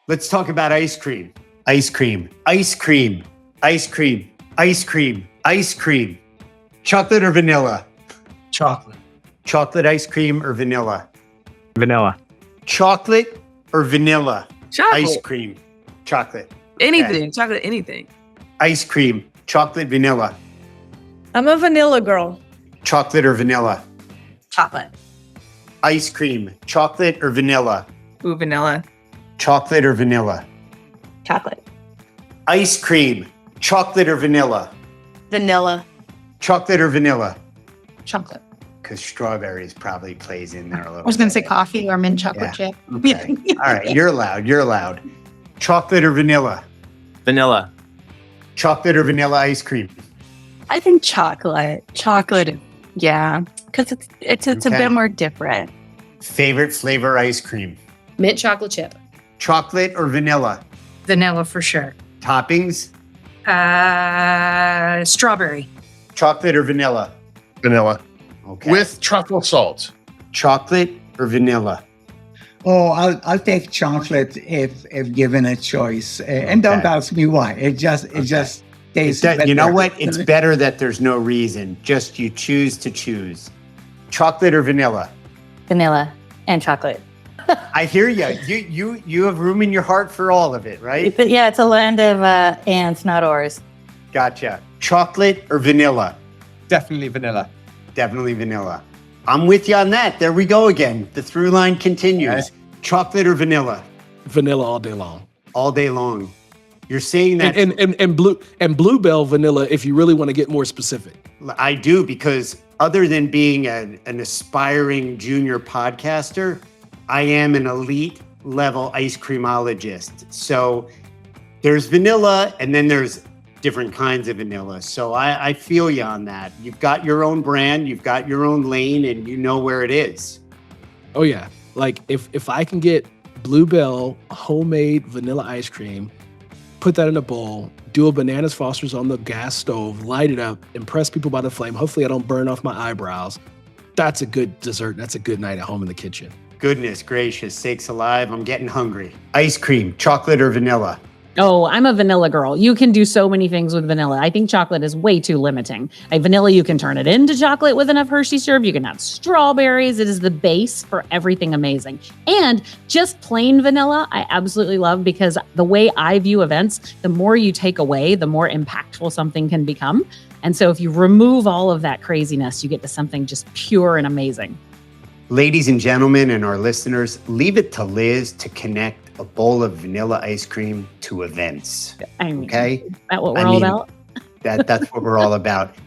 Let's talk about ice cream. Ice cream, ice cream, ice cream, ice cream, ice cream. Chocolate or vanilla? Chocolate. Chocolate ice cream or vanilla? Vanilla. Chocolate or vanilla? Chocolate. Ice cream. Chocolate. Anything. Chocolate, anything. Ice cream. Chocolate, vanilla. I'm a vanilla girl. Chocolate or vanilla? Chocolate. Ice cream. Chocolate or vanilla? Ooh, vanilla. Chocolate or vanilla? Chocolate. Ice cream. Chocolate or vanilla? Vanilla. Chocolate or vanilla? Chocolate. Because strawberries probably plays in there a little. I was going to say bit. coffee or mint chocolate chip. Okay. All right. You're allowed. You're allowed. Chocolate or vanilla? Vanilla. Chocolate or vanilla ice cream? I think chocolate. Chocolate, yeah, because it's a Okay. bit more different. Favorite flavor ice cream? Mint chocolate chip. Chocolate or vanilla? Vanilla for sure. Toppings? Strawberry. Chocolate or vanilla? Vanilla. Okay. With truffle salt. chocolate or vanilla? Oh, I'll take chocolate if given a choice, and don't Okay. ask me why. It just tastes better. You know what? It's better that there's no reason. Just you choose to choose. Chocolate or vanilla? Vanilla and chocolate. I hear you. You have room in your heart for all of it, right? But yeah, it's a land of ands, not ors. Gotcha. Chocolate or vanilla? Definitely vanilla. Definitely vanilla. I'm with you on that. There we go again. The through line continues. Chocolate or vanilla? Vanilla all day long. All day long. You're saying that And bluebell vanilla if you really want to get more specific. I do, because other than being an aspiring junior podcaster, I am an elite level ice creamologist. So there's vanilla and then there's different kinds of vanilla. So I feel you on that. You've got your own brand, you've got your own lane, and you know where it is. Oh yeah. Like if I can get bluebell homemade vanilla ice cream, put that in a bowl, do a bananas Foster's on the gas stove, light it up, impress people by the flame. Hopefully I don't burn off my eyebrows. That's a good dessert. That's a good night at home in the kitchen. Goodness gracious, sakes alive, I'm getting hungry. Ice cream, chocolate or vanilla? Oh, I'm a vanilla girl. You can do so many things with vanilla. I think chocolate is way too limiting. Like vanilla, you can turn it into chocolate with enough Hershey syrup. You can add strawberries. It is the base for everything amazing. And just plain vanilla, I absolutely love, because the way I view events, the more you take away, the more impactful something can become. And so if you remove all of that craziness, you get to something just pure and amazing. Ladies and gentlemen, and our listeners, leave it to Liz to connect a bowl of vanilla ice cream to events. I mean, Okay? is that what we're all about? That's what we're all about.